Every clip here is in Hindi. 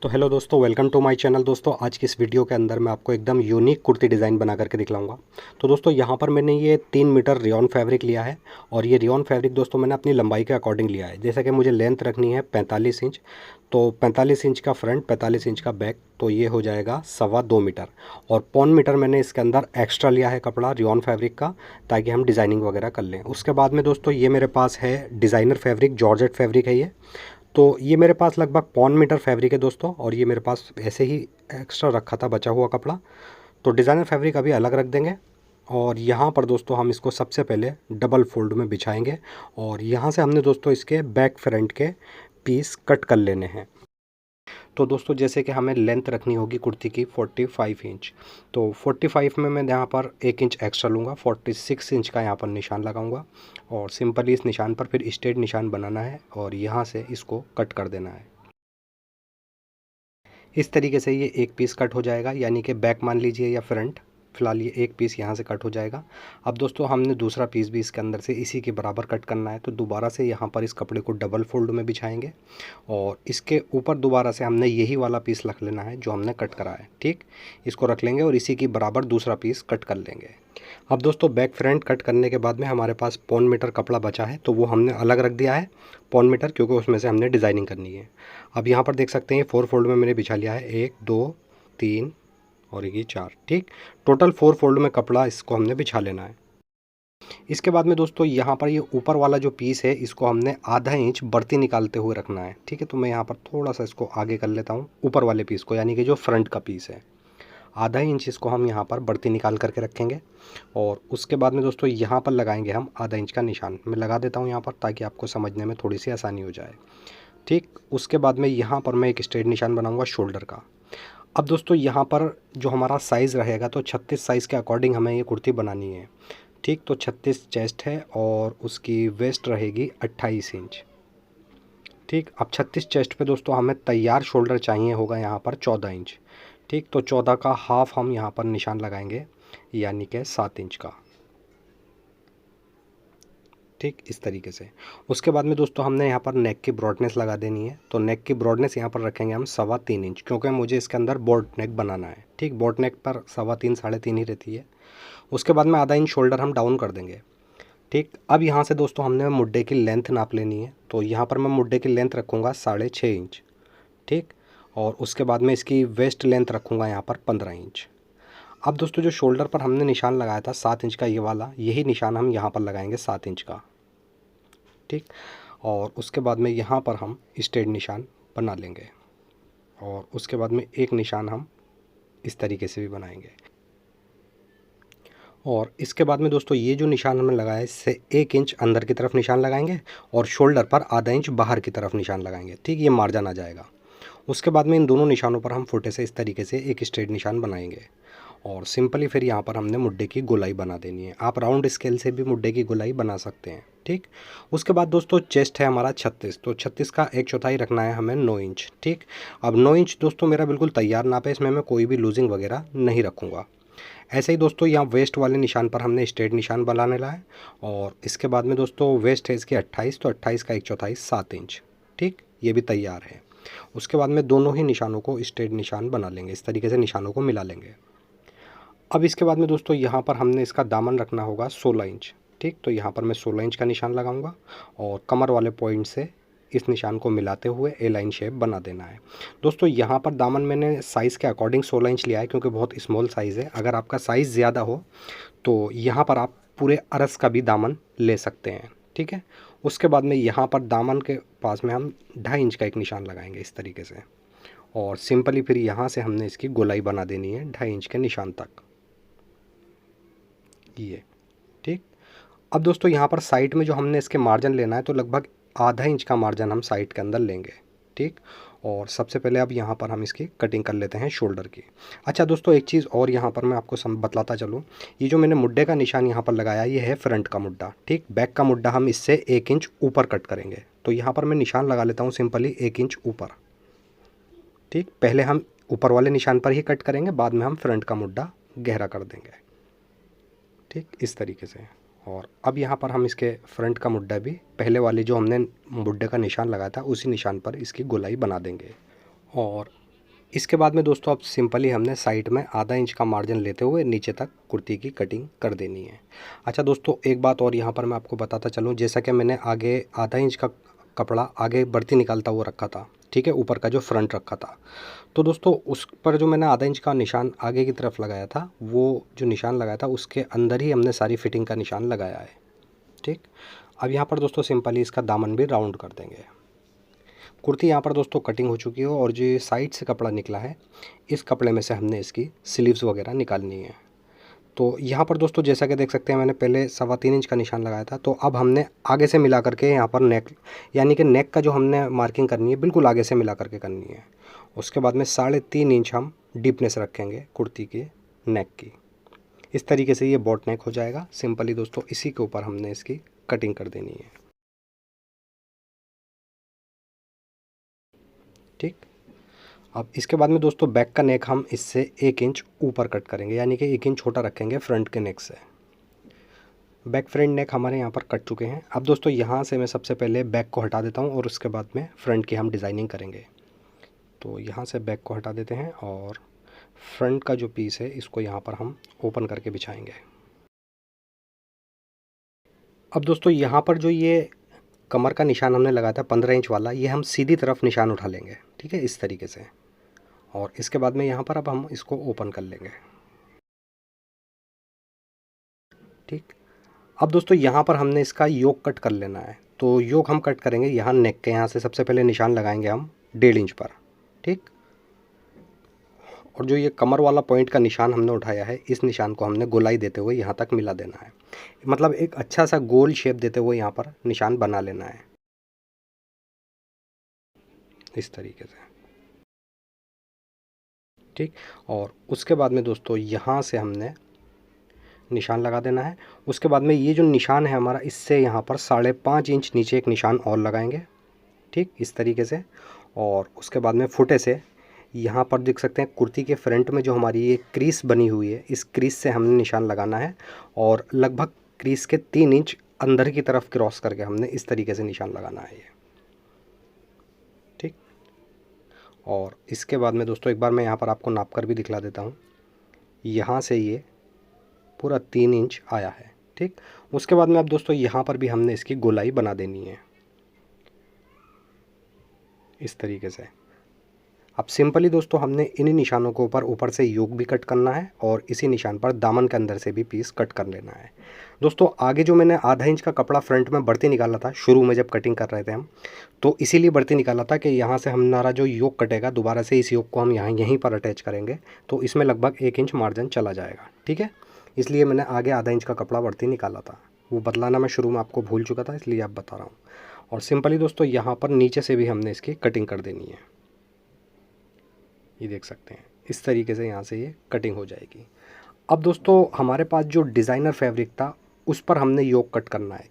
तो हेलो दोस्तों, वेलकम टू माय चैनल। दोस्तों आज की इस वीडियो के अंदर मैं आपको एकदम यूनिक कुर्ती डिज़ाइन बना करके दिखलाऊंगा। तो दोस्तों यहाँ पर मैंने ये 3 मीटर रियॉन फैब्रिक लिया है और ये रियॉन फैब्रिक दोस्तों मैंने अपनी लंबाई के अकॉर्डिंग लिया है। जैसे कि मुझे लेंथ रखनी है 45 इंच, तो 45 इंच का फ्रंट, 45 इंच का बैक, तो ये हो जाएगा 2.25 मीटर। और 0.25 मीटर मैंने इसके अंदर एक्स्ट्रा लिया है कपड़ा रियॉन फैब्रिक का, ताकि हम डिज़ाइनिंग वगैरह कर लें। उसके बाद में दोस्तों ये मेरे पास है डिज़ाइनर फैब्रिक, जॉर्जेट फैब्रिक है ये। तो ये मेरे पास लगभग 0.25 मीटर फैब्रिक है दोस्तों, और ये मेरे पास ऐसे ही एक्स्ट्रा रखा था बचा हुआ कपड़ा। तो डिज़ाइनर फैब्रिक अभी अलग रख देंगे। और यहाँ पर दोस्तों हम इसको सबसे पहले डबल फोल्ड में बिछाएंगे, और यहाँ से हमने दोस्तों इसके बैक फ्रंट के पीस कट कर लेने हैं। तो दोस्तों जैसे कि हमें लेंथ रखनी होगी कुर्ती की 45 इंच, तो 45 में मैं यहाँ पर 1 इंच एक्स्ट्रा लूँगा, 46 इंच का यहाँ पर निशान लगाऊंगा। और सिंपली इस निशान पर फिर स्ट्रेट निशान बनाना है और यहाँ से इसको कट कर देना है। इस तरीके से ये एक पीस कट हो जाएगा, यानी कि बैक मान लीजिए या फ्रंट। फिलहाल ये एक पीस यहाँ से कट हो जाएगा। अब दोस्तों हमने दूसरा पीस भी इसके अंदर से इसी के बराबर कट करना है, तो दोबारा से यहाँ पर इस कपड़े को डबल फोल्ड में बिछाएंगे और इसके ऊपर दोबारा से हमने यही वाला पीस रख लेना है जो हमने कट करा है। ठीक, इसको रख लेंगे और इसी की बराबर दूसरा पीस कट कर लेंगे। अब दोस्तों बैक फ्रंट कट करने के बाद में हमारे पास 0.25 मीटर कपड़ा बचा है, तो वो हमने अलग रख दिया है 0.25 मीटर, क्योंकि उसमें से हमने डिज़ाइनिंग करनी है। अब यहाँ पर देख सकते हैं 4 फोल्ड में मैंने बिछा लिया है, 1 2 3 और ये 4। ठीक, टोटल 4 फोल्ड में कपड़ा इसको हमने बिछा लेना है। इसके बाद में दोस्तों यहाँ पर ये ऊपर वाला जो पीस है इसको हमने आधा इंच बढ़ती निकालते हुए रखना है। ठीक है, तो मैं यहाँ पर थोड़ा सा इसको आगे कर लेता हूँ ऊपर वाले पीस को, यानी कि जो फ्रंट का पीस है, आधा इंच इसको हम यहाँ पर बढ़ती निकाल करके रखेंगे। और उसके बाद में दोस्तों यहाँ पर लगाएंगे हम आधा इंच का निशान। मैं लगा देता हूँ यहाँ पर, ताकि आपको समझने में थोड़ी सी आसानी हो जाए। ठीक, उसके बाद में यहाँ पर मैं एक स्ट्रेट निशान बनाऊँगा शोल्डर का। अब दोस्तों यहाँ पर जो हमारा साइज़ रहेगा, तो 36 साइज़ के अकॉर्डिंग हमें ये कुर्ती बनानी है। ठीक, तो 36 चेस्ट है और उसकी वेस्ट रहेगी 28 इंच। ठीक, अब 36 चेस्ट पे दोस्तों हमें तैयार शोल्डर चाहिए होगा यहाँ पर 14 इंच। ठीक, तो 14 का हाफ हम यहाँ पर निशान लगाएंगे, यानी कि 7 इंच का। ठीक, इस तरीके से। उसके बाद में दोस्तों हमने यहाँ पर नेक की ब्रॉडनेस लगा देनी है, तो नेक की ब्रॉडनेस यहाँ पर रखेंगे हम 3.25 इंच, क्योंकि मुझे इसके अंदर बोट नेक बनाना है। ठीक, बोट नेक पर 3.25 3.5 ही रहती है। उसके बाद में आधा इंच शोल्डर हम डाउन कर देंगे। ठीक, अब यहाँ से दोस्तों हमने मुड्डे की लेंथ नाप लेनी है, तो यहाँ पर मैं मुड्डे की लेंथ रखूँगा 6.5 इंच। ठीक, और उसके बाद में इसकी वेस्ट लेंथ रखूँगा यहाँ पर 15 इंच। अब दोस्तों जो शोल्डर पर हमने निशान लगाया था 7 इंच का, ये वाला यही निशान हम यहाँ पर लगाएंगे 7 इंच का। ठीक, और उसके बाद में यहाँ पर हम स्ट्रेट निशान बना लेंगे, और उसके बाद में एक निशान हम इस तरीके से भी बनाएंगे। और इसके बाद में दोस्तों ये जो निशान हमने लगाया है, इससे 1 इंच अंदर की तरफ निशान लगाएंगे और शोल्डर पर आधा इंच बाहर की तरफ निशान लगाएंगे। ठीक, ये मार्जिन आ जाएगा। उसके बाद में इन दोनों निशानों पर हम फुटे से इस तरीके से एक स्ट्रेट निशान बनाएंगे, और सिंपली फिर यहाँ पर हमने मुड्डे की गोलाई बना देनी है। आप राउंड स्केल से भी मुड्डे की गोलाई बना सकते हैं। ठीक, उसके बाद दोस्तों चेस्ट है हमारा 36, तो 36 का 1/4 रखना है हमें 9 इंच। ठीक, अब 9 इंच दोस्तों मेरा बिल्कुल तैयार नाप है, इसमें मैं कोई भी लूजिंग वगैरह नहीं रखूँगा। ऐसे ही दोस्तों यहाँ वेस्ट वाले निशान पर हमने स्ट्रेट निशान बनाने ला है, और इसके बाद में दोस्तों वेस्ट है इसकी 28, तो 28 का 1/4 7 इंच। ठीक, ये भी तैयार है। उसके बाद में दोनों ही निशानों को स्ट्रेट निशान बना लेंगे, इस तरीके से निशानों को मिला लेंगे। अब इसके बाद में दोस्तों यहाँ पर हमने इसका दामन रखना होगा 16 इंच। ठीक, तो यहाँ पर मैं 16 इंच का निशान लगाऊंगा, और कमर वाले पॉइंट से इस निशान को मिलाते हुए ए लाइन शेप बना देना है। दोस्तों यहाँ पर दामन मैंने साइज़ के अकॉर्डिंग 16 इंच लिया है, क्योंकि बहुत स्मॉल साइज़ है। अगर आपका साइज़ ज़्यादा हो तो यहाँ पर आप पूरे अरस का भी दामन ले सकते हैं। ठीक है, उसके बाद में यहाँ पर दामन के पास में हम 2.5 इंच का एक निशान लगाएंगे इस तरीके से, और सिंपली फिर यहाँ से हमने इसकी गोलाई बना देनी है 2.5 इंच के निशान तक, ये। ठीक, अब दोस्तों यहाँ पर साइड में जो हमने इसके मार्जिन लेना है, तो लगभग आधा इंच का मार्जिन हम साइड के अंदर लेंगे। ठीक, और सबसे पहले अब यहाँ पर हम इसकी कटिंग कर लेते हैं शोल्डर की। अच्छा दोस्तों एक चीज़ और यहाँ पर मैं आपको बतलाता चलूँ, ये जो मैंने मुड्डे का निशान यहाँ पर लगाया, ये है फ्रंट का मुड्डा। ठीक, बैक का मुड्डा हम इससे 1 इंच ऊपर कट करेंगे, तो यहाँ पर मैं निशान लगा लेता हूँ सिंपली 1 इंच ऊपर। ठीक, पहले हम ऊपर वाले निशान पर ही कट करेंगे, बाद में हम फ्रंट का मुड्डा गहरा कर देंगे। ठीक, इस तरीके से। और अब यहाँ पर हम इसके फ्रंट का मुड्डा भी पहले वाले जो हमने मुड्डे का निशान लगाया था उसी निशान पर इसकी गोलाई बना देंगे। और इसके बाद में दोस्तों अब सिंपली हमने साइड में आधा इंच का मार्जिन लेते हुए नीचे तक कुर्ती की कटिंग कर देनी है। अच्छा दोस्तों, एक बात और यहाँ पर मैं आपको बताता चलूँ, जैसा कि मैंने आगे आधा इंच का कपड़ा आगे बढ़ती निकालता हुआ रखा था, ठीक है, ऊपर का जो फ्रंट रखा था, तो दोस्तों उस पर जो मैंने आधा इंच का निशान आगे की तरफ लगाया था, वो जो निशान लगाया था उसके अंदर ही हमने सारी फिटिंग का निशान लगाया है। ठीक, अब यहाँ पर दोस्तों सिंपली इसका दामन भी राउंड कर देंगे। कुर्ती यहाँ पर दोस्तों कटिंग हो चुकी है और जो ये साइड से कपड़ा निकला है, इस कपड़े में से हमने इसकी स्लीव्स वगैरह निकालनी है। तो यहाँ पर दोस्तों जैसा कि देख सकते हैं, मैंने पहले 3.25 इंच का निशान लगाया था, तो अब हमने आगे से मिला करके यहाँ पर नेक, यानी कि नेक का जो हमने मार्किंग करनी है बिल्कुल आगे से मिला करके करनी है। उसके बाद में 3.5 इंच हम डीपनेस रखेंगे कुर्ती के नेक की। इस तरीके से ये बॉट नेक हो जाएगा। सिंपली दोस्तों इसी के ऊपर हमने इसकी कटिंग कर देनी है। ठीक, अब इसके बाद में दोस्तों बैक का नेक हम इससे 1 इंच ऊपर कट करेंगे, यानी कि 1 इंच छोटा रखेंगे फ्रंट के नेक से। बैक फ्रंट नेक हमारे यहाँ पर कट चुके हैं। अब दोस्तों यहाँ से मैं सबसे पहले बैक को हटा देता हूँ और उसके बाद में फ्रंट की हम डिज़ाइनिंग करेंगे। तो यहाँ से बैक को हटा देते हैं और फ्रंट का जो पीस है इसको यहाँ पर हम ओपन करके बिछाएंगे। अब दोस्तों यहाँ पर जो ये कमर का निशान हमने लगाया था 15 इंच वाला, ये हम सीधी तरफ निशान उठा लेंगे, ठीक है, इस तरीके से। और इसके बाद में यहाँ पर अब हम इसको ओपन कर लेंगे। ठीक, अब दोस्तों यहाँ पर हमने इसका योक कट कर लेना है। तो योक हम कट करेंगे यहाँ नेक के, यहाँ से सबसे पहले निशान लगाएंगे हम 1.5 इंच पर। ठीक, और जो ये कमर वाला पॉइंट का निशान हमने उठाया है, इस निशान को हमने गोलाई देते हुए यहाँ तक मिला देना है। मतलब एक अच्छा सा गोल शेप देते हुए यहाँ पर निशान बना लेना है, इस तरीके से। ठीक, और उसके बाद में दोस्तों यहाँ से हमने निशान लगा देना है। उसके बाद में ये जो निशान है हमारा, इससे यहाँ पर 5.5 इंच नीचे एक निशान और लगाएंगे, ठीक, इस तरीके से। और उसके बाद में फुटे से यहाँ पर देख सकते हैं कुर्ती के फ्रंट में जो हमारी ये क्रीज बनी हुई है, इस क्रीज से हमने निशान लगाना है और लगभग क्रीज के 3 इंच अंदर की तरफ क्रॉस करके हमने इस तरीके से निशान लगाना है ये। ठीक, और इसके बाद में दोस्तों एक बार मैं यहाँ पर आपको नाप कर भी दिखला देता हूँ। यहाँ से ये पूरा 3 इंच आया है। ठीक, उसके बाद में अब दोस्तों यहाँ पर भी हमने इसकी गोलाई बना देनी है, इस तरीके से। अब सिंपली दोस्तों हमने इन्हीं निशानों के ऊपर से योक भी कट करना है और इसी निशान पर दामन के अंदर से भी पीस कट कर लेना है। दोस्तों आगे जो मैंने आधा इंच का कपड़ा फ्रंट में बढ़ती निकाला था शुरू में जब कटिंग कर रहे थे हम, तो इसीलिए बढ़ती निकाला था कि यहाँ से हमारा जो योक कटेगा दोबारा से इस योक को हम यहीं पर अटैच करेंगे, तो इसमें लगभग 1 इंच मार्जिन चला जाएगा। ठीक है, इसलिए मैंने आगे आधा इंच का कपड़ा बढ़ती निकाला था। वो बतलाना मैं शुरू में आपको भूल चुका था, इसलिए आप बता रहा हूँ। और सिंपली दोस्तों यहाँ पर नीचे से भी हमने इसकी कटिंग कर देनी है। ये देख सकते हैं इस तरीके से यहाँ से ये कटिंग हो जाएगी। अब दोस्तों हमारे पास जो डिज़ाइनर फैब्रिक था उस पर हमने योक कट करना है।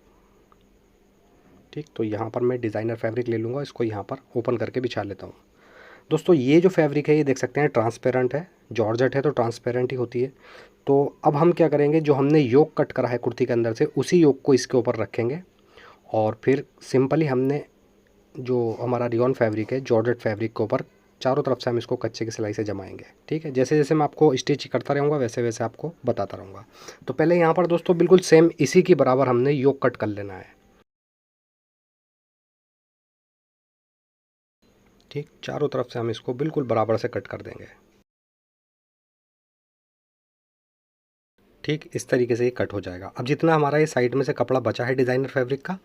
ठीक, तो यहाँ पर मैं डिज़ाइनर फैब्रिक ले लूँगा, इसको यहाँ पर ओपन करके बिछा लेता हूँ। दोस्तों ये जो फैब्रिक है ये देख सकते हैं ट्रांसपेरेंट है, जॉर्जेट है तो ट्रांसपेरेंट ही होती है। तो अब हम क्या करेंगे, जो हमने योक कट करा है कुर्ती के अंदर से, उसी योक को इसके ऊपर रखेंगे और फिर सिंपली हमने जो हमारा रियॉन फैब्रिक है जॉर्जेट फैब्रिक के ऊपर चारों तरफ से हम इसको कच्चे की सिलाई से जमाएंगे। ठीक है, जैसे जैसे मैं आपको स्टिच करता रहूँगा वैसे वैसे आपको बताता रहूँगा। तो पहले यहाँ पर दोस्तों बिल्कुल सेम इसी के बराबर हमने योक कट कर लेना है। ठीक, चारों तरफ से हम इसको बिल्कुल बराबर से कट कर देंगे। ठीक, इस तरीके से ये कट हो जाएगा। अब जितना हमारा ये साइड में से कपड़ा बचा है डिज़ाइनर फैब्रिक का,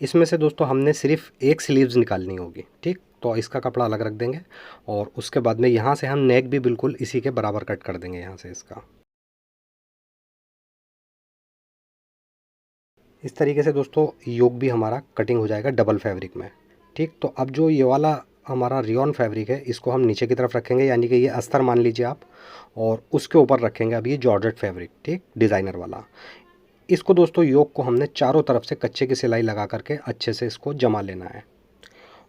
इसमें से दोस्तों हमने सिर्फ एक स्लीव्स निकालनी होगी। ठीक, तो इसका कपड़ा अलग रख देंगे और उसके बाद में यहाँ से हम नेक भी बिल्कुल इसी के बराबर कट कर देंगे यहाँ से इसका। इस तरीके से दोस्तों योक भी हमारा कटिंग हो जाएगा डबल फैब्रिक में। ठीक, तो अब जो ये वाला हमारा रियॉन फैब्रिक है इसको हम नीचे की तरफ रखेंगे, यानी कि ये अस्तर मान लीजिए आप, और उसके ऊपर रखेंगे अब ये जॉर्जेट फैब्रिक, ठीक, डिज़ाइनर वाला। इसको दोस्तों योक को हमने चारों तरफ से कच्चे की सिलाई लगा करके अच्छे से इसको जमा लेना है।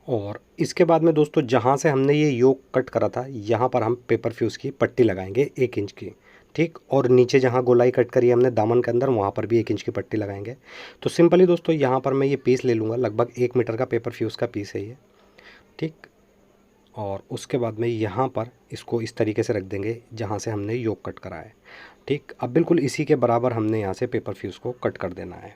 और इसके बाद में दोस्तों जहाँ से हमने ये योक कट करा था यहाँ पर हम पेपर फ्यूज़ की पट्टी लगाएंगे 1 इंच की। ठीक, और नीचे जहाँ गोलाई कट करी है हमने दामन के अंदर, वहाँ पर भी 1 इंच की पट्टी लगाएंगे। तो सिंपली दोस्तों यहाँ पर मैं ये पीस ले लूँगा, लगभग 1 मीटर का पेपर फ्यूज़ का पीस है ये। ठीक, और उसके बाद में यहाँ पर इसको इस तरीके से रख देंगे जहाँ से हमने योक कट करा है। ठीक, अब बिल्कुल इसी के बराबर हमने यहाँ से पेपर फ्यूज़ को कट कर देना है।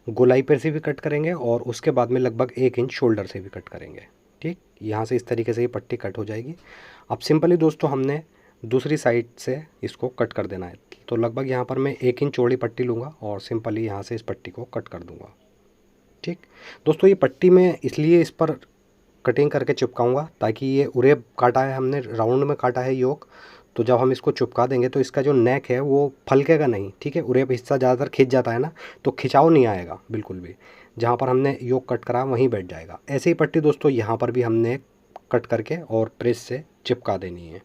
गोलाई पर से भी कट करेंगे और उसके बाद में लगभग 1 इंच शोल्डर से भी कट करेंगे। ठीक, यहाँ से इस तरीके से ये पट्टी कट हो जाएगी। अब सिंपली दोस्तों हमने दूसरी साइड से इसको कट कर देना है। तो लगभग यहाँ पर मैं 1 इंच चौड़ी पट्टी लूँगा और सिंपली यहाँ से इस पट्टी को कट कर दूँगा। ठीक दोस्तों, ये पट्टी मैं इसलिए इस पर कटिंग करके चिपकाऊंगा ताकि ये उरे काटा है हमने, राउंड में काटा है योक, तो जब हम इसको चिपका देंगे तो इसका जो नेक है वो फलकेगा नहीं। ठीक है, उरे हिस्सा ज़्यादातर खिंच जाता है ना, तो खिंचाव नहीं आएगा बिल्कुल भी। जहाँ पर हमने योक कट करा वहीं बैठ जाएगा। ऐसे ही पट्टी दोस्तों यहाँ पर भी हमने कट करके और प्रेस से चिपका देनी है।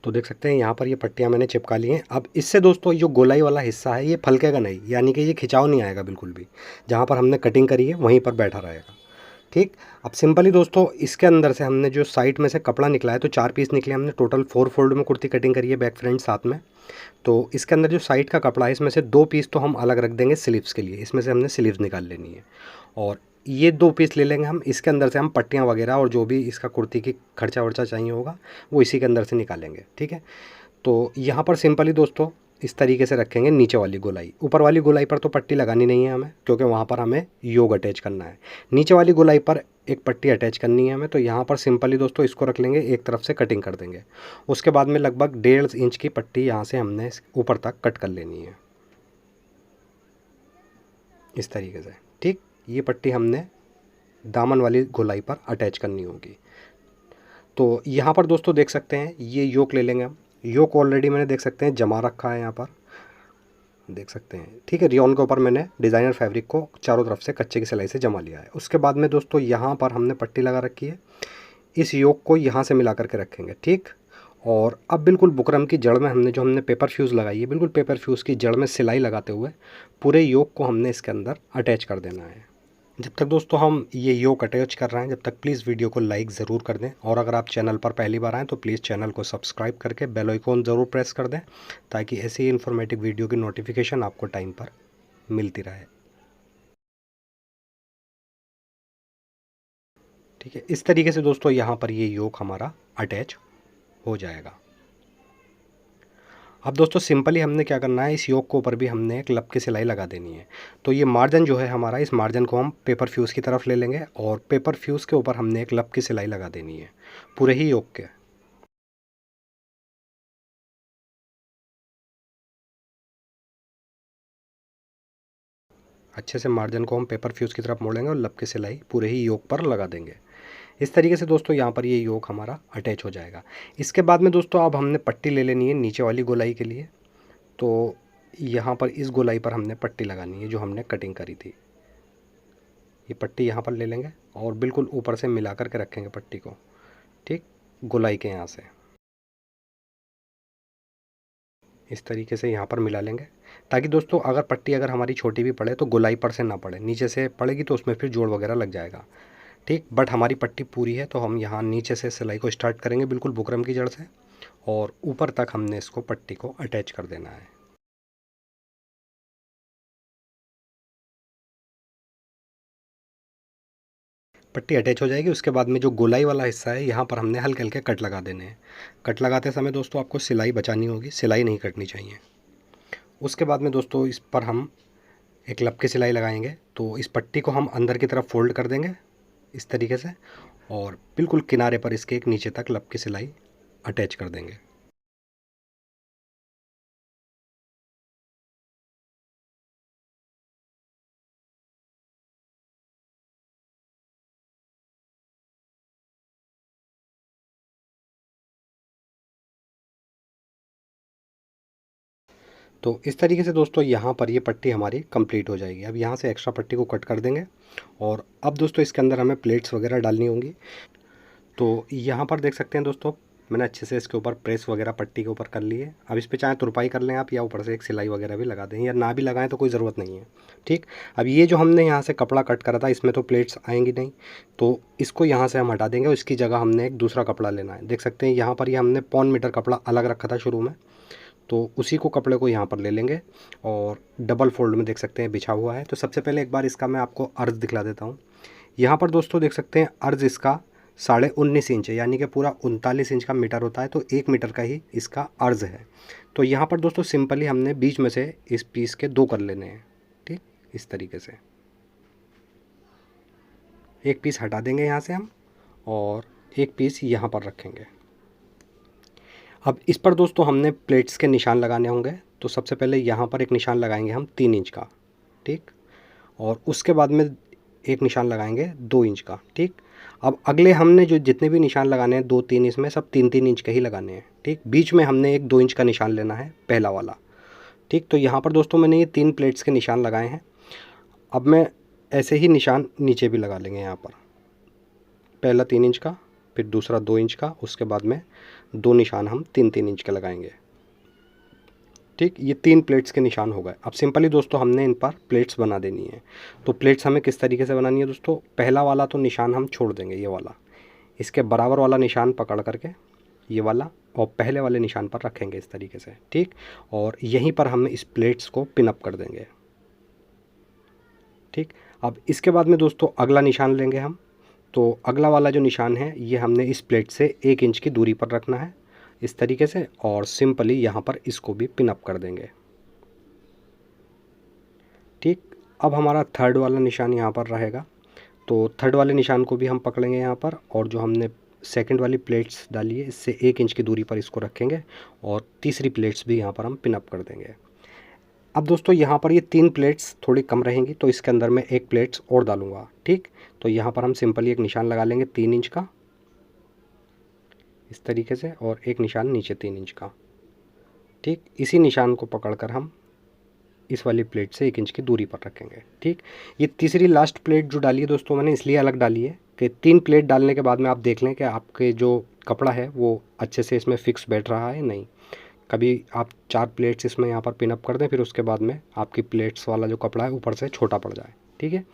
तो देख सकते हैं यहाँ पर ये पट्टियाँ मैंने चिपका ली हैं। अब इससे दोस्तों जो गोलाई वाला हिस्सा है ये फलकेगा नहीं, यानी कि ये खिंचाव नहीं आएगा बिल्कुल भी। जहाँ पर हमने कटिंग करी है वहीं पर बैठा रहेगा। ठीक, अब सिंपली दोस्तों इसके अंदर से हमने जो साइड में से कपड़ा निकला है, तो 4 पीस निकले हमने, टोटल 4 फोल्ड में कुर्ती कटिंग करी है बैक फ्रंट साथ में। तो इसके अंदर जो साइड का कपड़ा है इसमें से 2 पीस तो हम अलग रख देंगे स्लीव्स के लिए, इसमें से हमने स्लीव्स निकाल लेनी है। और ये 2 पीस ले लेंगे हम, इसके अंदर से हम पट्टियाँ वगैरह और जो भी इसका कुर्ती की खर्चा वर्चा चाहिए होगा वो इसी के अंदर से निकालेंगे। ठीक है, तो यहाँ पर सिंपली दोस्तों इस तरीके से रखेंगे नीचे वाली गोलाई। ऊपर वाली गोलाई पर तो पट्टी लगानी नहीं है हमें, क्योंकि वहाँ पर हमें योग अटैच करना है। नीचे वाली गोलाई पर एक पट्टी अटैच करनी है हमें, तो यहाँ पर सिंपली दोस्तों इसको रख लेंगे, एक तरफ से कटिंग कर देंगे। उसके बाद में लगभग 1.5 इंच की पट्टी यहाँ से हमने ऊपर तक कट कर लेनी है इस तरीके से। ठीक, ये पट्टी हमने दामन वाली गोलाई पर अटैच करनी होगी। तो यहाँ पर दोस्तों देख सकते हैं ये योक ले लेंगे हम। योक ऑलरेडी मैंने देख सकते हैं जमा रखा है यहाँ पर, देख सकते हैं। ठीक है, रियोन के ऊपर मैंने डिज़ाइनर फैब्रिक को चारों तरफ से कच्चे की सिलाई से जमा लिया है। उसके बाद में दोस्तों यहाँ पर हमने पट्टी लगा रखी है, इस योक को यहाँ से मिला करके रखेंगे। ठीक, और अब बिल्कुल बुकरम की जड़ में हमने पेपर फ्यूज़ लगाई है, बिल्कुल पेपर फ्यूज़ की जड़ में सिलाई लगाते हुए पूरे योक को हमने इसके अंदर अटैच कर देना है। जब तक दोस्तों हम ये योक अटैच कर रहे हैं, जब तक प्लीज़ वीडियो को लाइक ज़रूर कर दें, और अगर आप चैनल पर पहली बार आएँ तो प्लीज़ चैनल को सब्सक्राइब करके बेल आइकॉन ज़रूर प्रेस कर दें, ताकि ऐसी इन्फॉर्मेटिव वीडियो की नोटिफिकेशन आपको टाइम पर मिलती रहे। ठीक है, इस तरीके से दोस्तों यहाँ पर ये योक हमारा अटैच हो जाएगा। अब दोस्तों सिंपली हमने क्या करना है, इस योक के ऊपर भी हमने एक लब की सिलाई लगा देनी है। तो ये मार्जिन जो है हमारा, इस मार्जिन को हम पेपर फ्यूज़ की तरफ ले लेंगे और पेपर फ्यूज़ के ऊपर हमने एक लब की सिलाई लगा देनी है पूरे ही योक के। अच्छे से मार्जिन को हम पेपर फ्यूज़ की तरफ मोड़ेंगे और लब की सिलाई पूरे ही योक पर लगा देंगे। इस तरीके से दोस्तों यहाँ पर ये योक हमारा अटैच हो जाएगा। इसके बाद में दोस्तों अब हमने पट्टी ले लेनी है नीचे वाली गोलाई के लिए। तो यहाँ पर इस गोलाई पर हमने पट्टी लगानी है जो हमने कटिंग करी थी। ये पट्टी यहाँ पर ले लेंगे और बिल्कुल ऊपर से मिला करके रखेंगे पट्टी को। ठीक, गोलाई के यहाँ से इस तरीके से यहाँ पर मिला लेंगे, ताकि दोस्तों अगर पट्टी अगर हमारी छोटी भी पड़े तो गोलाई पर से ना पड़े, नीचे से पड़ेगी तो उसमें फिर जोड़ वगैरह लग जाएगा। ठीक, बट हमारी पट्टी पूरी है तो हम यहाँ नीचे से सिलाई को स्टार्ट करेंगे बिल्कुल बुकरम की जड़ से, और ऊपर तक हमने इसको पट्टी को अटैच कर देना है। पट्टी अटैच हो जाएगी। उसके बाद में जो गोलाई वाला हिस्सा है यहाँ पर हमने हल्के हल्के कट लगा देने हैं। कट लगाते समय दोस्तों आपको सिलाई बचानी होगी, सिलाई नहीं कटनी चाहिए। उसके बाद में दोस्तों इस पर हम एक लब की सिलाई लगाएंगे। तो इस पट्टी को हम अंदर की तरफ फोल्ड कर देंगे इस तरीके से, और बिल्कुल किनारे पर इसके एक नीचे तक लब की सिलाई अटैच कर देंगे। तो इस तरीके से दोस्तों यहाँ पर ये पट्टी हमारी कंप्लीट हो जाएगी। अब यहाँ से एक्स्ट्रा पट्टी को कट कर देंगे, और अब दोस्तों इसके अंदर हमें प्लेट्स वगैरह डालनी होंगी। तो यहाँ पर देख सकते हैं दोस्तों मैंने अच्छे से इसके ऊपर प्रेस वगैरह पट्टी के ऊपर कर ली है। अब इस पे चाहे तुरपाई कर लें आप, या ऊपर से एक सिलाई वगैरह भी लगा दें, या ना भी लगाएं तो कोई ज़रूरत नहीं है। ठीक, अब ये जो हमने यहाँ से कपड़ा कट करा था इसमें तो प्लेट्स आएंगी नहीं, तो इसको यहाँ से हम हटा देंगे और इसकी जगह हमने एक दूसरा कपड़ा लेना है। देख सकते हैं यहाँ पर ये हमने 1.25 मीटर कपड़ा अलग रखा था शुरू में, तो उसी को कपड़े को यहाँ पर ले लेंगे और डबल फोल्ड में देख सकते हैं बिछा हुआ है। तो सबसे पहले एक बार इसका मैं आपको अर्ज दिखला देता हूँ। यहाँ पर दोस्तों देख सकते हैं अर्ज इसका 19.5 इंच है, यानी कि पूरा 39 इंच का मीटर होता है, तो 1 मीटर का ही इसका अर्ज़ है। तो यहाँ पर दोस्तों सिंपली हमने बीच में से इस पीस के 2 कर लेने हैं। ठीक, इस तरीके से एक पीस हटा देंगे यहाँ से हम, और एक पीस यहाँ पर रखेंगे। अब इस पर दोस्तों हमने प्लेट्स के निशान लगाने होंगे। तो सबसे पहले यहाँ पर एक निशान लगाएंगे हम 3 इंच का। ठीक, और उसके बाद में एक निशान लगाएंगे 2 इंच का। ठीक, अब अगले हमने जो जितने भी निशान लगाने हैं 2-3, इसमें सब 3-3 इंच के ही लगाने हैं। ठीक, बीच में हमने एक 2 इंच का निशान लेना है, पहला वाला। ठीक, तो यहाँ पर दोस्तों मैंने ये 3 प्लेट्स के निशान लगाए हैं। अब मैं ऐसे ही निशान नीचे भी लगा लेंगे यहाँ पर, पहला 3 इंच का, फिर दूसरा 2 इंच का, उसके बाद में 2 निशान हम 3-3 इंच के लगाएंगे। ठीक, ये 3 प्लेट्स के निशान हो गए। अब सिंपली दोस्तों हमने इन पर प्लेट्स बना देनी है। तो प्लेट्स हमें किस तरीके से बनानी है दोस्तों, पहला वाला तो निशान हम छोड़ देंगे, ये वाला, इसके बराबर वाला निशान पकड़ करके ये वाला, और पहले वाले निशान पर रखेंगे इस तरीके से। ठीक, और यहीं पर हम इस प्लेट्स को पिन अप कर देंगे। ठीक, अब इसके बाद में दोस्तों अगला निशान लेंगे हम। तो अगला वाला जो निशान है ये हमने इस प्लेट से 1 इंच की दूरी पर रखना है इस तरीके से, और सिंपली यहाँ पर इसको भी पिन अप कर देंगे। ठीक, अब हमारा थर्ड वाला निशान यहाँ पर रहेगा। तो थर्ड वाले निशान को भी हम पकड़ेंगे यहाँ पर, और जो हमने सेकंड वाली प्लेट्स डाली है इससे 1 इंच की दूरी पर इसको रखेंगे, और तीसरी प्लेट्स भी यहाँ पर हम पिन अप कर देंगे। अब दोस्तों यहाँ पर ये 3 प्लेट्स थोड़ी कम रहेंगी, तो इसके अंदर मैं एक प्लेट्स और डालूँगा। ठीक, तो यहाँ पर हम सिंपली एक निशान लगा लेंगे 3 इंच का इस तरीके से, और एक निशान नीचे 3 इंच का। ठीक, इसी निशान को पकड़कर हम इस वाली प्लेट से 1 इंच की दूरी पर रखेंगे। ठीक, ये तीसरी लास्ट प्लेट जो डाली है दोस्तों मैंने इसलिए अलग डाली है कि 3 प्लेट डालने के बाद में आप देख लें कि आपके जो कपड़ा है वो अच्छे से इसमें फिक्स बैठ रहा है नहीं। कभी आप 4 प्लेट्स इसमें यहाँ पर पिन अप कर दें, फिर उसके बाद में आपकी प्लेट्स वाला जो कपड़ा है ऊपर से छोटा पड़ जाए। ठीक है,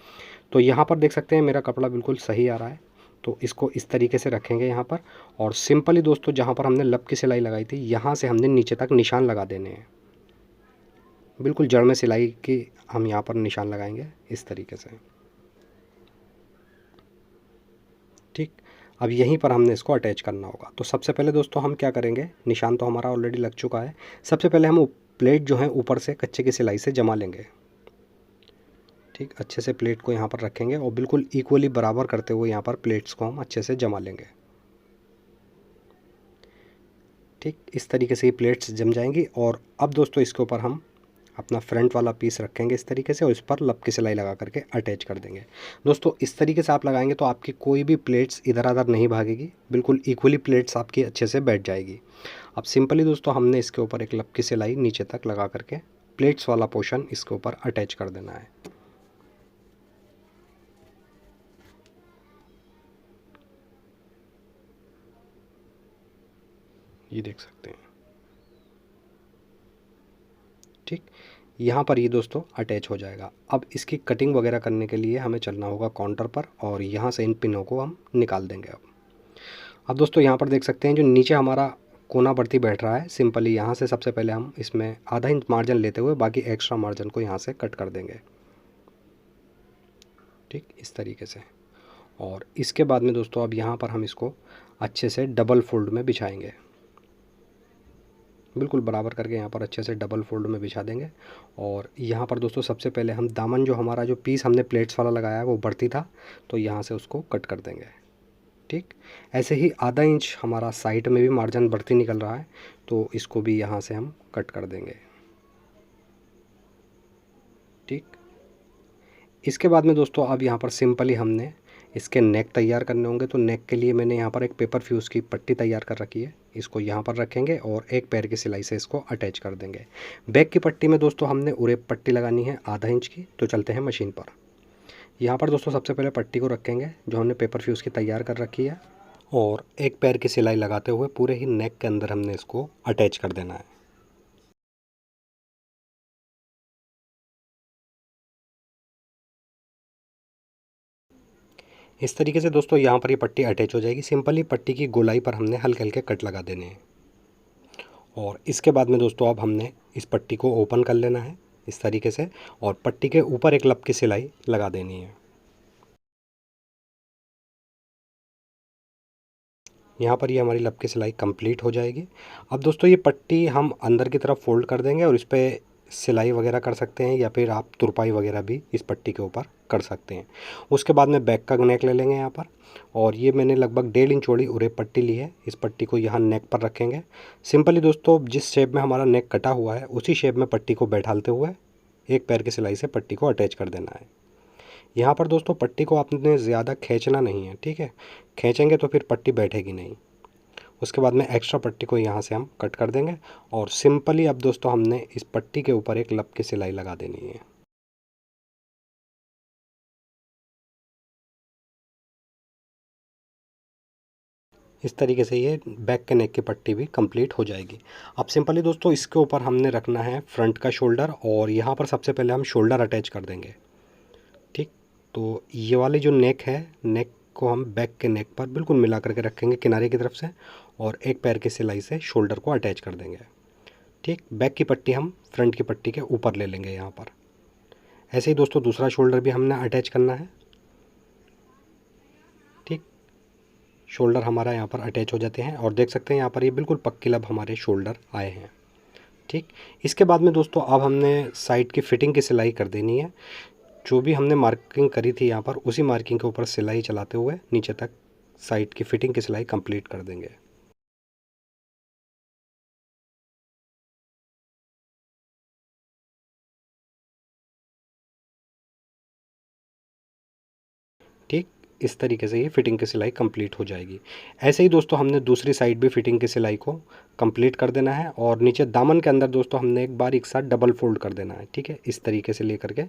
तो यहाँ पर देख सकते हैं मेरा कपड़ा बिल्कुल सही आ रहा है। तो इसको इस तरीके से रखेंगे यहाँ पर, और सिंपली दोस्तों जहाँ पर हमने लब की सिलाई लगाई थी यहाँ से हमने नीचे तक निशान लगा देने हैं। बिल्कुल जड़ में सिलाई की हम यहाँ पर निशान लगाएंगे इस तरीके से। ठीक, अब यहीं पर हमने इसको अटैच करना होगा। तो सबसे पहले दोस्तों हम क्या करेंगे, निशान तो हमारा ऑलरेडी लग चुका है। सबसे पहले हम प्लेट जो है ऊपर से कच्चे की सिलाई से जमा लेंगे। ठीक, अच्छे से प्लेट को यहाँ पर रखेंगे और बिल्कुल इक्वली बराबर करते हुए यहाँ पर प्लेट्स को हम अच्छे से जमा लेंगे। ठीक, इस तरीके से ये प्लेट्स जम जाएंगी। और अब दोस्तों इसके ऊपर हम अपना फ्रंट वाला पीस रखेंगे इस तरीके से, और इस पर लब की सिलाई लगा करके अटैच कर देंगे। दोस्तों इस तरीके से आप लगाएंगे तो आपकी कोई भी प्लेट्स इधर उधर नहीं भागेगी, बिल्कुल इक्वली प्लेट्स आपकी अच्छे से बैठ जाएगी। अब सिंपली दोस्तों हमने इसके ऊपर एक लब की सिलाई नीचे तक लगा करके प्लेट्स वाला पोर्शन इसके ऊपर अटैच कर देना है। ये देख सकते हैं। ठीक, यहाँ पर ये दोस्तों अटैच हो जाएगा। अब इसकी कटिंग वगैरह करने के लिए हमें चलना होगा काउंटर पर, और यहाँ से इन पिनों को हम निकाल देंगे। अब दोस्तों यहाँ पर देख सकते हैं जो नीचे हमारा कोना बढ़ती बैठ रहा है, सिंपली यहाँ से सबसे पहले हम इसमें आधा इंच मार्जिन लेते हुए बाकी एक्स्ट्रा मार्जिन को यहाँ से कट कर देंगे। ठीक, इस तरीके से। और इसके बाद में दोस्तों अब यहाँ पर हम इसको अच्छे से डबल फोल्ड में बिछाएंगे, बिल्कुल बराबर करके यहाँ पर अच्छे से डबल फोल्ड में बिछा देंगे। और यहाँ पर दोस्तों सबसे पहले हम दामन जो हमारा जो पीस हमने प्लेट्स वाला लगाया है वो बढ़ती था, तो यहाँ से उसको कट कर देंगे। ठीक, ऐसे ही आधा इंच हमारा साइड में भी मार्जिन बढ़ती निकल रहा है, तो इसको भी यहाँ से हम कट कर देंगे। ठीक, इसके बाद में दोस्तों अब यहाँ पर सिंपली हमने इसके नेक तैयार करने होंगे। तो नेक के लिए मैंने यहाँ पर एक पेपर फ्यूज़ की पट्टी तैयार कर रखी है, इसको यहाँ पर रखेंगे और एक पैर की सिलाई से इसको अटैच कर देंगे। बैक की पट्टी में दोस्तों हमने उरे पट्टी लगानी है आधा इंच की। तो चलते हैं मशीन पर। यहाँ पर दोस्तों सबसे पहले पट्टी को रखेंगे जो हमने पेपर फ्यूज़ की तैयार कर रखी है, और एक पैर की सिलाई लगाते हुए पूरे ही नेक के अंदर हमने इसको अटैच कर देना है। इस तरीके से दोस्तों यहाँ पर ये पट्टी अटैच हो जाएगी। सिंपली पट्टी की गोलाई पर हमने हल्के हल्के कट लगा देने हैं, और इसके बाद में दोस्तों अब हमने इस पट्टी को ओपन कर लेना है इस तरीके से, और पट्टी के ऊपर एक लब की सिलाई लगा देनी है। यहाँ पर ये हमारी लब की सिलाई कंप्लीट हो जाएगी। अब दोस्तों ये पट्टी हम अंदर की तरफ फोल्ड कर देंगे और इस पर सिलाई वगैरह कर सकते हैं या फिर आप तुरपाई वगैरह भी इस पट्टी के ऊपर कर सकते हैं। उसके बाद में बैक का नेक ले लेंगे यहाँ पर, और ये मैंने लगभग 1.5 इंच चौड़ी उरे पट्टी ली है। इस पट्टी को यहाँ नेक पर रखेंगे। सिंपली दोस्तों जिस शेप में हमारा नेक कटा हुआ है उसी शेप में पट्टी को बैठालते हुए एक पैर की सिलाई से पट्टी को अटैच कर देना है। यहाँ पर दोस्तों पट्टी को आपने ज़्यादा खींचना नहीं है, ठीक है, खींचेंगे तो फिर पट्टी बैठेगी नहीं। उसके बाद में एक्स्ट्रा पट्टी को यहाँ से हम कट कर देंगे और सिंपली अब दोस्तों हमने इस पट्टी के ऊपर एक लब की सिलाई लगा देनी है। इस तरीके से ये बैक के नेक की पट्टी भी कंप्लीट हो जाएगी। अब सिंपली दोस्तों इसके ऊपर हमने रखना है फ्रंट का शोल्डर, और यहाँ पर सबसे पहले हम शोल्डर अटैच कर देंगे। ठीक, तो ये वाली जो नेक है, नेक को हम बैक के नेक पर बिल्कुल मिला करके रखेंगे किनारे की तरफ से, और एक पैर की सिलाई से शोल्डर को अटैच कर देंगे। ठीक, बैक की पट्टी हम फ्रंट की पट्टी के ऊपर ले लेंगे यहाँ पर। ऐसे ही दोस्तों दूसरा शोल्डर भी हमने अटैच करना है। ठीक, शोल्डर हमारा यहाँ पर अटैच हो जाते हैं और देख सकते हैं यहाँ पर ये बिल्कुल पक्की लब हमारे शोल्डर आए हैं। ठीक, इसके बाद में दोस्तों अब हमने साइड की फिटिंग की सिलाई कर देनी है। जो भी हमने मार्किंग करी थी यहाँ पर उसी मार्किंग के ऊपर सिलाई चलाते हुए नीचे तक साइड की फिटिंग की सिलाई कंप्लीट कर देंगे। ठीक, इस तरीके से ये फिटिंग की सिलाई कंप्लीट हो जाएगी। ऐसे ही दोस्तों हमने दूसरी साइड भी फिटिंग की सिलाई को कंप्लीट कर देना है, और नीचे दामन के अंदर दोस्तों हमने एक बार एक साथ डबल फोल्ड कर देना है। ठीक है, इस तरीके से लेकर के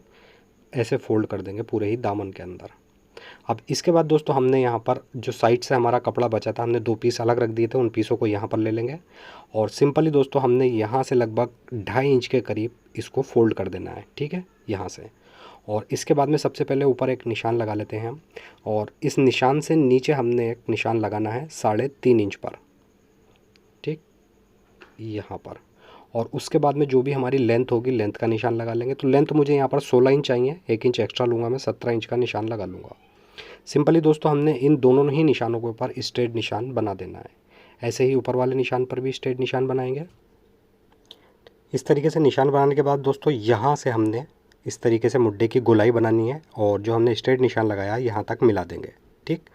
ऐसे फोल्ड कर देंगे पूरे ही दामन के अंदर। अब इसके बाद दोस्तों हमने यहाँ पर जो साइड से हमारा कपड़ा बचा था, हमने 2 पीस अलग रख दिए थे, उन पीसों को यहाँ पर ले लेंगे और सिंपली दोस्तों हमने यहाँ से लगभग 2.5 इंच के करीब इसको फोल्ड कर देना है। ठीक है, यहाँ से, और इसके बाद में सबसे पहले ऊपर एक निशान लगा लेते हैं हम, और इस निशान से नीचे हमने एक निशान लगाना है 3.5 इंच पर। ठीक, यहाँ पर, और उसके बाद में जो भी हमारी लेंथ होगी लेंथ का निशान लगा लेंगे। तो लेंथ मुझे यहाँ पर 16 इंच चाहिए, 1 इंच एक्स्ट्रा लूँगा मैं, 17 इंच का निशान लगा लूँगा। सिंपली दोस्तों हमने इन दोनों ही निशानों के ऊपर स्ट्रेट निशान बना देना है। ऐसे ही ऊपर वाले निशान पर भी स्ट्रेट निशान बनाएंगे। इस तरीके से निशान बनाने के बाद दोस्तों यहाँ से हमने इस तरीके से मुड्ढे की गोलाई बनानी है, और जो हमने स्ट्रेट निशान लगाया यहाँ तक मिला देंगे। ठीक,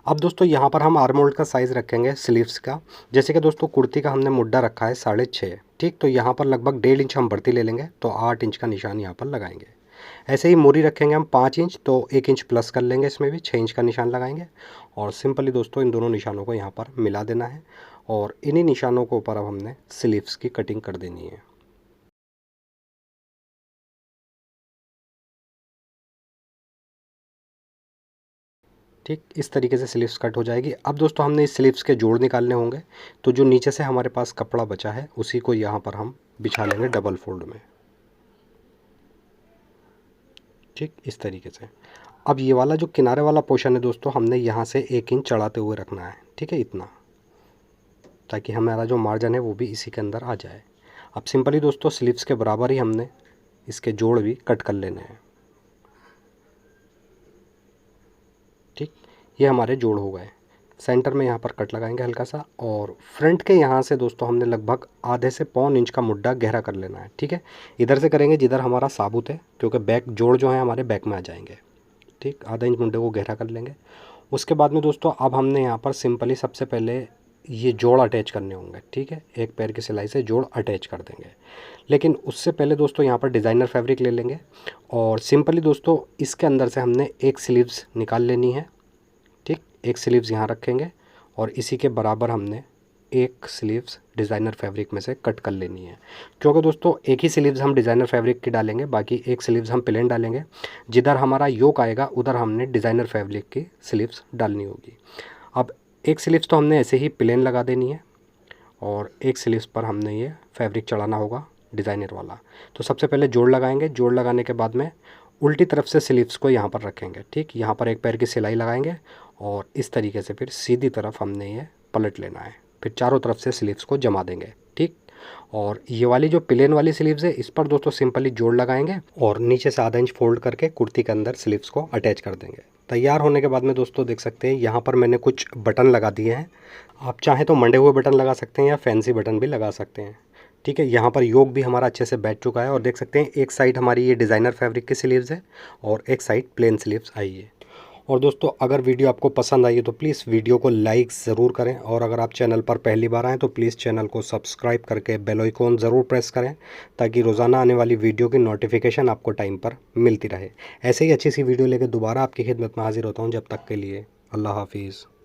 अब दोस्तों यहाँ पर हम आर्म होल्ड का साइज़ रखेंगे स्लीव्स का। जैसे कि दोस्तों कुर्ती का हमने मुड्ढा रखा है 6.5। ठीक, तो यहाँ पर लगभग 1.5 इंच हम बढ़ती ले लेंगे, तो 8 इंच का निशान यहाँ पर लगाएंगे। ऐसे ही मोरी रखेंगे हम 5 इंच, तो 1 इंच प्लस कर लेंगे, इसमें भी 6 इंच का निशान लगाएंगे। और सिंपली दोस्तों इन दोनों निशानों को यहाँ पर मिला देना है, और इन्हीं निशानों के ऊपर अब हमने स्लीव्स की कटिंग कर देनी है। ठीक, इस तरीके से स्लीव्स कट हो जाएगी। अब दोस्तों हमने इस स्लीव्स के जोड़ निकालने होंगे, तो जो नीचे से हमारे पास कपड़ा बचा है उसी को यहाँ पर हम बिछा लेंगे डबल फोल्ड में। ठीक, इस तरीके से। अब ये वाला जो किनारे वाला पोर्शन है दोस्तों, हमने यहाँ से 1 इंच चढ़ाते हुए रखना है। ठीक है, इतना, ताकि हमारा जो मार्जिन है वो भी इसी के अंदर आ जाए। अब सिंपली दोस्तों स्लीव्स के बराबर ही हमने इसके जोड़ भी कट कर लेने हैं। ठीक, ये हमारे जोड़ हो गए। सेंटर में यहाँ पर कट लगाएंगे हल्का सा, और फ्रंट के यहाँ से दोस्तों हमने लगभग आधे से 1.25 इंच का मुड्ढा गहरा कर लेना है। ठीक है, इधर से करेंगे जिधर हमारा साबुत है, क्योंकि बैक जोड़ जो है हमारे बैक में आ जाएंगे। ठीक, आधा इंच मुड्ढे को गहरा कर लेंगे। उसके बाद में दोस्तों अब हमने यहाँ पर सिंपली सबसे पहले ये जोड़ अटैच करने होंगे। ठीक है, एक पैर की सिलाई से जोड़ अटैच कर देंगे, लेकिन उससे पहले दोस्तों यहाँ पर डिज़ाइनर फैब्रिक ले लेंगे, और सिंपली दोस्तों इसके अंदर से हमने एक स्लीव्स निकाल लेनी है। ठीक, एक स्लीव्स यहाँ रखेंगे, और इसी के बराबर हमने एक स्लीव्स डिज़ाइनर फैब्रिक में से कट कर लेनी है। क्योंकि दोस्तों एक ही स्लीव्स हम डिज़ाइनर फैब्रिक की डालेंगे, बाकी एक स्लीव्स हम प्लेन डालेंगे। जिधर हमारा योक आएगा उधर हमने डिज़ाइनर फैब्रिक की स्लीव्स डालनी होगी। अब एक स्लीव्स तो हमने ऐसे ही प्लेन लगा देनी है, और एक स्लीव्स पर हमने ये फैब्रिक चढ़ाना होगा डिज़ाइनर वाला। तो सबसे पहले जोड़ लगाएंगे, जोड़ लगाने के बाद में उल्टी तरफ से स्लीव्स को यहाँ पर रखेंगे। ठीक, यहाँ पर एक पैर की सिलाई लगाएंगे, और इस तरीके से फिर सीधी तरफ हमने ये पलट लेना है, फिर चारों तरफ से स्लीव्स को जमा देंगे। ठीक, और ये वाली जो प्लेन वाली स्लीव्स है इस पर दोस्तों सिंपली जोड़ लगाएंगे और नीचे से आधा इंच फोल्ड करके कुर्ती के अंदर स्लीव्स को अटैच कर देंगे। तैयार होने के बाद में दोस्तों देख सकते हैं यहाँ पर मैंने कुछ बटन लगा दिए हैं। आप चाहें तो मंडे हुए बटन लगा सकते हैं या फैंसी बटन भी लगा सकते हैं। ठीक है, यहाँ पर योक भी हमारा अच्छे से बैठ चुका है और देख सकते हैं एक साइड हमारी ये डिज़ाइनर फैब्रिक की स्लीव्स है और एक साइड प्लेन स्लीव्स आई है। और दोस्तों अगर वीडियो आपको पसंद आई है तो प्लीज़ वीडियो को लाइक ज़रूर करें और अगर आप चैनल पर पहली बार आएँ तो प्लीज़ चैनल को सब्सक्राइब करके बेल आइकॉन ज़रूर प्रेस करें ताकि रोज़ाना आने वाली वीडियो की नोटिफिकेशन आपको टाइम पर मिलती रहे। ऐसे ही अच्छी सी वीडियो लेकर दोबारा आपकी खिदमत में हाजिर होता हूँ। जब तक के लिए अल्लाह हाफिज़।